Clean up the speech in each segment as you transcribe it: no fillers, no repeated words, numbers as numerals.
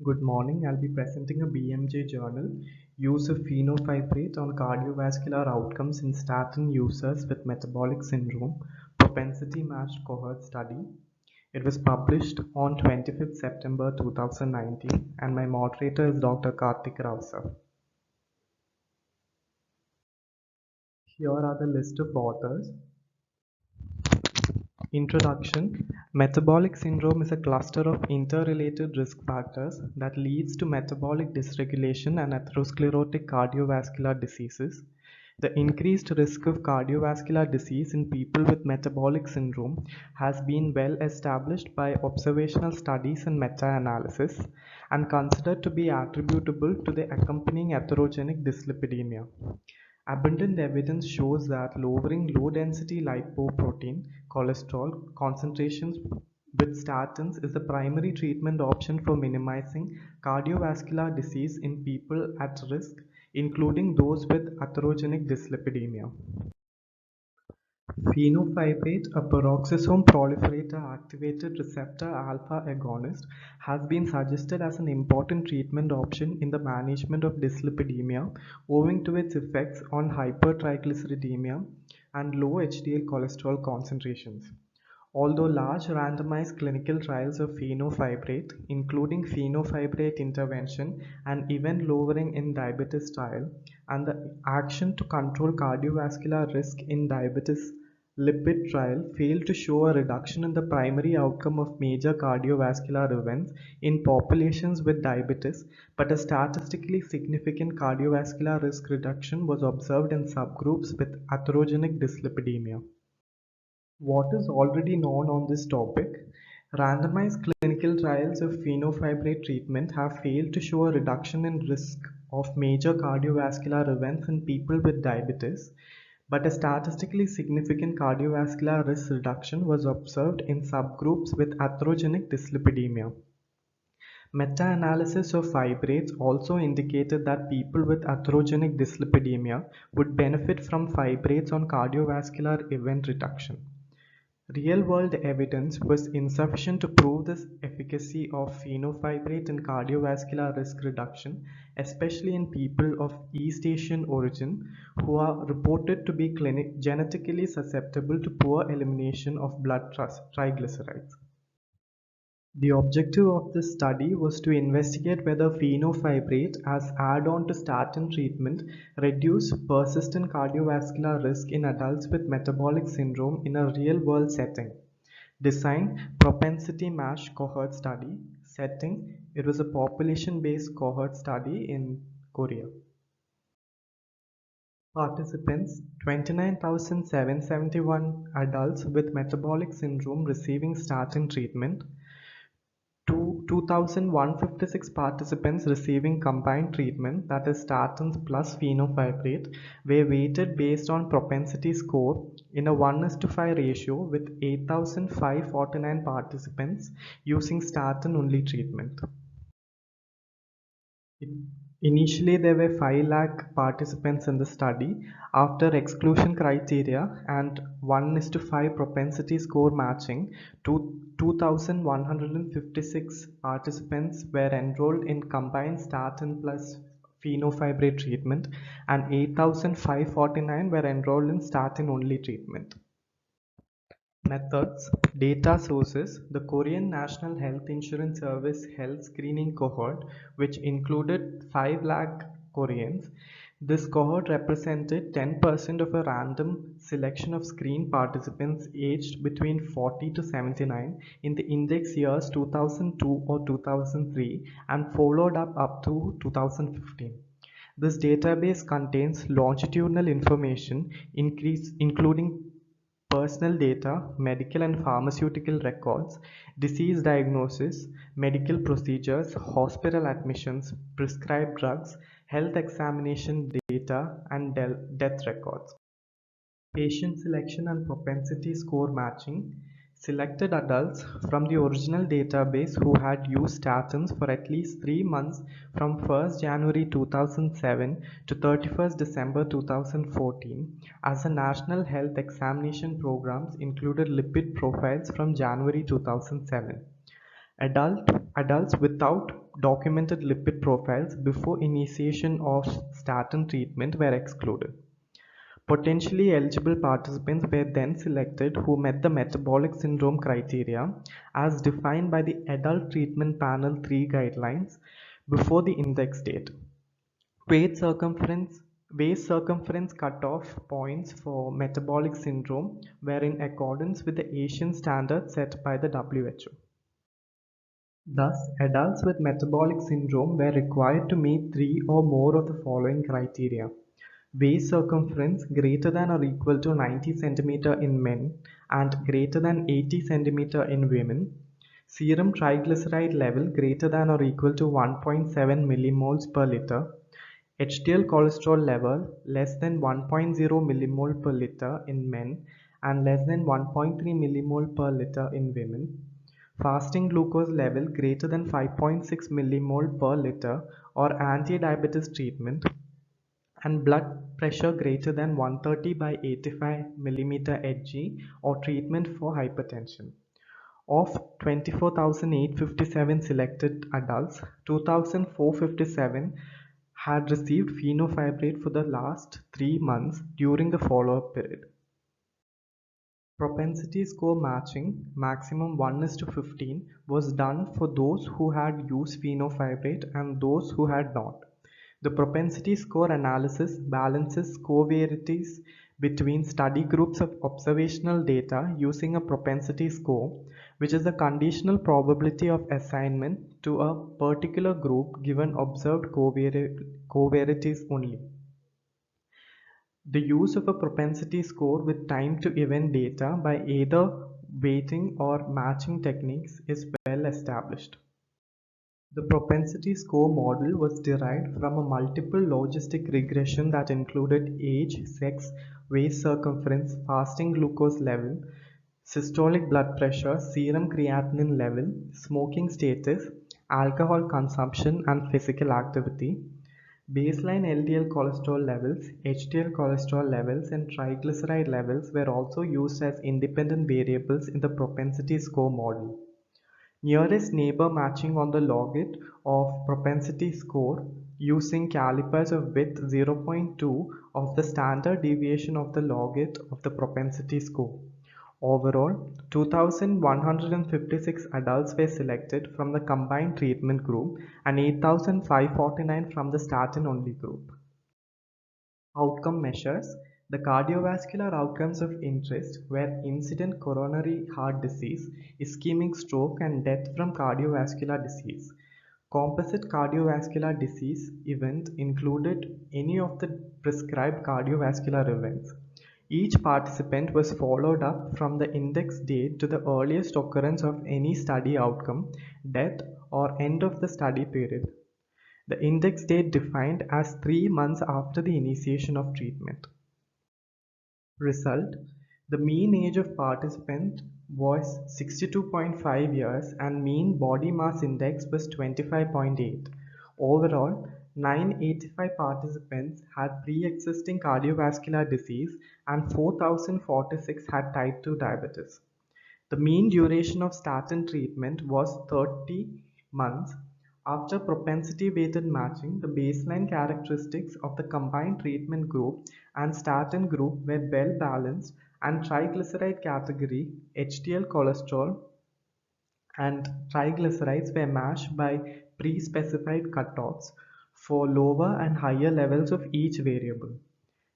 Good morning. I'll be presenting a BMJ journal, Use of Fenofibrate on Cardiovascular Outcomes in Statin Users with Metabolic Syndrome, Propensity Matched Cohort Study. It was published on 25th September 2019 and my moderator is Dr. Karthik Rao sir. Here are the list of authors. Introduction. Metabolic syndrome is a cluster of interrelated risk factors that leads to metabolic dysregulation and atherosclerotic cardiovascular diseases. The increased risk of cardiovascular disease in people with metabolic syndrome has been well established by observational studies and meta-analysis and considered to be attributable to the accompanying atherogenic dyslipidemia. Abundant evidence shows that lowering low-density lipoprotein cholesterol concentrations with statins is the primary treatment option for minimizing cardiovascular disease in people at risk, including those with atherogenic dyslipidemia. Fenofibrate, a peroxisome proliferator activated receptor alpha agonist, has been suggested as an important treatment option in the management of dyslipidemia owing to its effects on hypertriglyceridemia and low HDL cholesterol concentrations. Although large randomized clinical trials of fenofibrate, including fenofibrate intervention and event lowering in diabetes trial, and the action to control cardiovascular risk in diabetes lipid trial failed to show a reduction in the primary outcome of major cardiovascular events in populations with diabetes, but a statistically significant cardiovascular risk reduction was observed in subgroups with atherogenic dyslipidemia. What is already known on this topic? Randomized clinical trials of fenofibrate treatment have failed to show a reduction in risk of major cardiovascular events in people with diabetes, but a statistically significant cardiovascular risk reduction was observed in subgroups with atherogenic dyslipidemia. Meta-analysis of fibrates also indicated that people with atherogenic dyslipidemia would benefit from fibrates on cardiovascular event reduction. Real-world evidence was insufficient to prove the efficacy of fenofibrate in cardiovascular risk reduction, especially in people of East Asian origin who are reported to be genetically susceptible to poor elimination of blood triglycerides. The objective of this study was to investigate whether fenofibrate as add-on to statin treatment reduced persistent cardiovascular risk in adults with metabolic syndrome in a real-world setting. Design propensity matched cohort study. Setting, it was a population-based cohort study in Korea. Participants 29,771 adults with metabolic syndrome receiving statin treatment. 2,156 participants receiving combined treatment, that is statins plus fenofibrate, were weighted based on propensity score in a 1:5 ratio with 8,549 participants using statin only treatment. Initially, there were 5 lakh participants in the study. After exclusion criteria and 1:5 propensity score matching, 2,156 participants were enrolled in combined statin plus fenofibrate treatment and 8,549 were enrolled in statin only treatment. Methods, data sources, the Korean National Health Insurance Service health screening cohort, which included 5 lakh Koreans. This cohort represented 10% of a random selection of screened participants aged between 40 to 79 in the index years 2002 or 2003 and followed up to 2015. This database contains longitudinal information including personal data, medical and pharmaceutical records, disease diagnosis, medical procedures, hospital admissions, prescribed drugs, health examination data, and death records. Patient selection and propensity score matching selected adults from the original database who had used statins for at least 3 months from 1st January 2007 to 31st December 2014 as the National Health Examination Programs included lipid profiles from January 2007. Adults without documented lipid profiles before initiation of statin treatment were excluded. Potentially eligible participants were then selected who met the metabolic syndrome criteria as defined by the Adult Treatment Panel 3 guidelines before the index date. Waist circumference cutoff points for metabolic syndrome were in accordance with the Asian standard set by the WHO. Thus, adults with metabolic syndrome were required to meet 3 or more of the following criteria: waist circumference greater than or equal to 90 cm in men and greater than 80 cm in women, serum triglyceride level greater than or equal to 1.7 millimoles per liter, HDL cholesterol level less than 1.0 millimole per liter in men and less than 1.3 millimole per liter in women, fasting glucose level greater than 5.6 millimole per liter or anti-diabetes treatment, and blood pressure greater than 130 by 85 millimeter Hg or treatment for hypertension. Of 24,857 selected adults, 2,457 had received fenofibrate for the last 3 months during the follow-up period. Propensity score matching, maximum 1:15, was done for those who had used fenofibrate and those who had not. The propensity score analysis balances covariates between study groups of observational data using a propensity score, which is the conditional probability of assignment to a particular group given observed covariates only. The use of a propensity score with time to event data by either weighting or matching techniques is well established. The propensity score model was derived from a multiple logistic regression that included age, sex, waist circumference, fasting glucose level, systolic blood pressure, serum creatinine level, smoking status, alcohol consumption and physical activity, baseline LDL cholesterol levels, HDL cholesterol levels, and triglyceride levels were also used as independent variables in the propensity score model. Nearest neighbor matching on the logit of propensity score using calipers of width 0.2 of the standard deviation of the logit of the propensity score. Overall, 2,156 adults were selected from the combined treatment group and 8,549 from the statin-only group. Outcome measures. The cardiovascular outcomes of interest were incident coronary heart disease, ischemic stroke, and death from cardiovascular disease. Composite cardiovascular disease event included any of the prescribed cardiovascular events. Each participant was followed up from the index date to the earliest occurrence of any study outcome, death, or end of the study period. The index date defined as 3 months after the initiation of treatment. Result: the mean age of participant was 62.5 years and mean body mass index was 25.8. Overall, 985 participants had pre-existing cardiovascular disease and 4,046 had type 2 diabetes. The mean duration of statin treatment was 30 months. After propensity-weighted matching, the baseline characteristics of the combined treatment group and statin group were well balanced, and triglyceride category, HDL cholesterol, and triglycerides were matched by pre-specified cutoffs for lower and higher levels of each variable.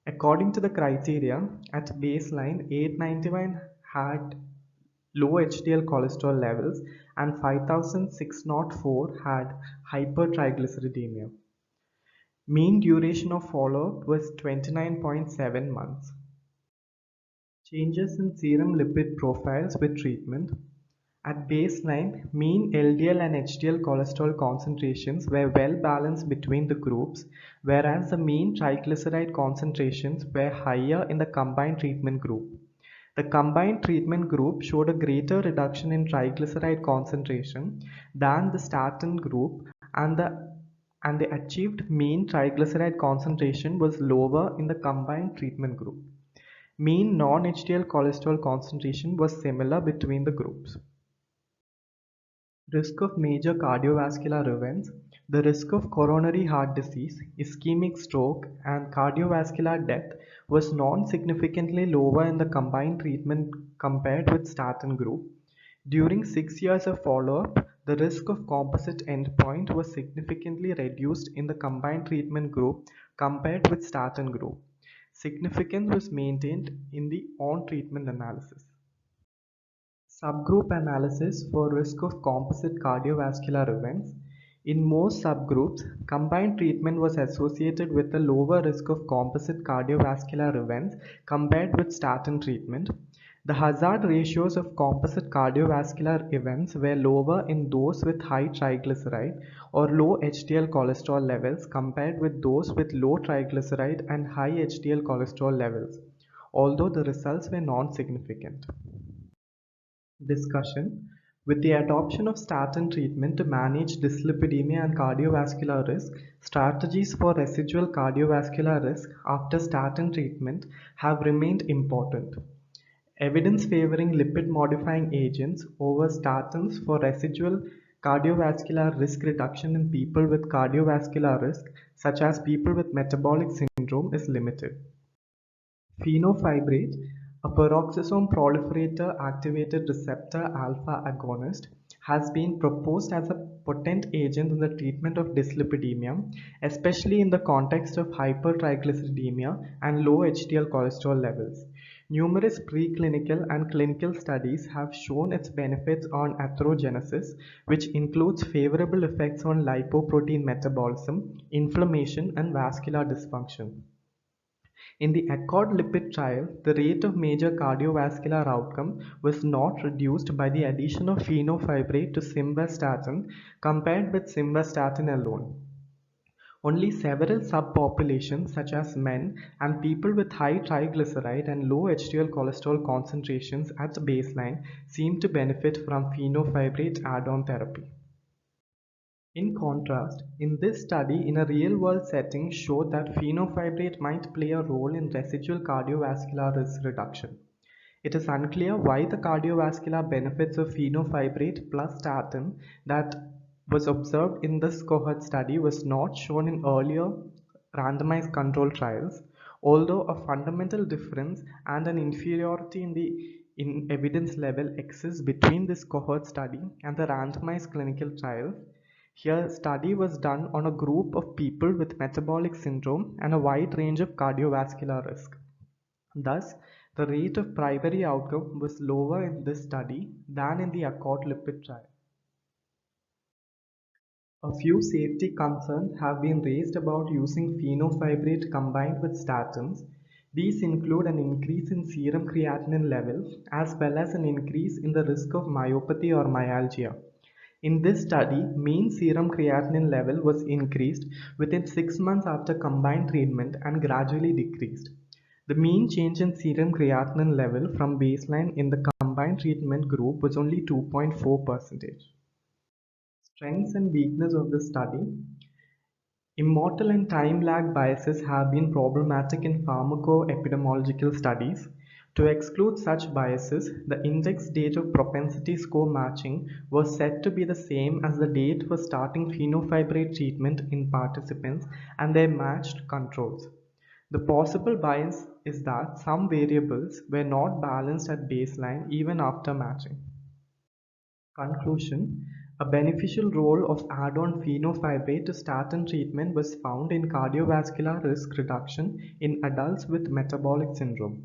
According to the criteria, at baseline, 891 had low HDL cholesterol levels and 5,604 had hypertriglyceridemia. Mean duration of follow-up was 29.7 months. Changes in serum lipid profiles with treatment. At baseline, mean LDL and HDL cholesterol concentrations were well balanced between the groups, whereas the mean triglyceride concentrations were higher in the combined treatment group. The combined treatment group showed a greater reduction in triglyceride concentration than the statin group, and the achieved mean triglyceride concentration was lower in the combined treatment group. Mean non-HDL cholesterol concentration was similar between the groups. Risk of major cardiovascular events. The risk of coronary heart disease, ischemic stroke, and cardiovascular death was non-significantly lower in the combined treatment compared with statin group. During 6 years of follow-up, the risk of composite endpoint was significantly reduced in the combined treatment group compared with statin group. Significance was maintained in the on-treatment analysis. Subgroup analysis for risk of composite cardiovascular events. In most subgroups, combined treatment was associated with a lower risk of composite cardiovascular events compared with statin treatment. The hazard ratios of composite cardiovascular events were lower in those with high triglyceride or low HDL cholesterol levels compared with those with low triglyceride and high HDL cholesterol levels, although the results were non-significant. Discussion. With the adoption of statin treatment to manage dyslipidemia and cardiovascular risk, strategies for residual cardiovascular risk after statin treatment have remained important. Evidence favoring lipid-modifying agents over statins for residual cardiovascular risk reduction in people with cardiovascular risk, such as people with metabolic syndrome, is limited. Fenofibrate, a peroxisome proliferator activated receptor alpha agonist, has been proposed as a potent agent in the treatment of dyslipidemia, especially in the context of hypertriglyceridemia and low HDL cholesterol levels. Numerous preclinical and clinical studies have shown its benefits on atherogenesis, which includes favorable effects on lipoprotein metabolism, inflammation, and vascular dysfunction. In the ACCORD lipid trial, the rate of major cardiovascular outcome was not reduced by the addition of fenofibrate to simvastatin compared with simvastatin alone. Only several subpopulations such as men and people with high triglyceride and low HDL cholesterol concentrations at baseline seem to benefit from fenofibrate add-on therapy. In contrast, in this study in a real-world setting showed that fenofibrate might play a role in residual cardiovascular risk reduction. It is unclear why the cardiovascular benefits of fenofibrate plus statin that was observed in this cohort study was not shown in earlier randomized control trials, although a fundamental difference and an inferiority in evidence level exists between this cohort study and the randomized clinical trial. Here, study was done on a group of people with metabolic syndrome and a wide range of cardiovascular risk. Thus, the rate of primary outcome was lower in this study than in the ACCORD lipid trial. A few safety concerns have been raised about using fenofibrate combined with statins. These include an increase in serum creatinine levels as well as an increase in the risk of myopathy or myalgia. In this study, mean serum creatinine level was increased within 6 months after combined treatment and gradually decreased. The mean change in serum creatinine level from baseline in the combined treatment group was only 2.4%. Strengths and weakness of the study. Immortal and time lag biases have been problematic in pharmacoepidemiological studies. To exclude such biases, the index date of propensity score matching was set to be the same as the date for starting fenofibrate treatment in participants and their matched controls. The possible bias is that some variables were not balanced at baseline even after matching. Conclusion. A beneficial role of add-on fenofibrate to statin treatment was found in cardiovascular risk reduction in adults with metabolic syndrome.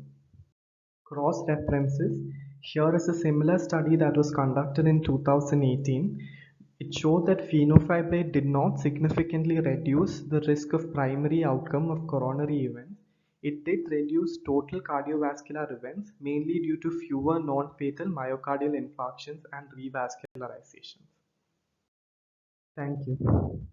Cross-references. Here is a similar study that was conducted in 2018. It showed that fenofibrate did not significantly reduce the risk of primary outcome of coronary events. It did reduce total cardiovascular events, mainly due to fewer non-fatal myocardial infarctions and revascularizations. Thank you.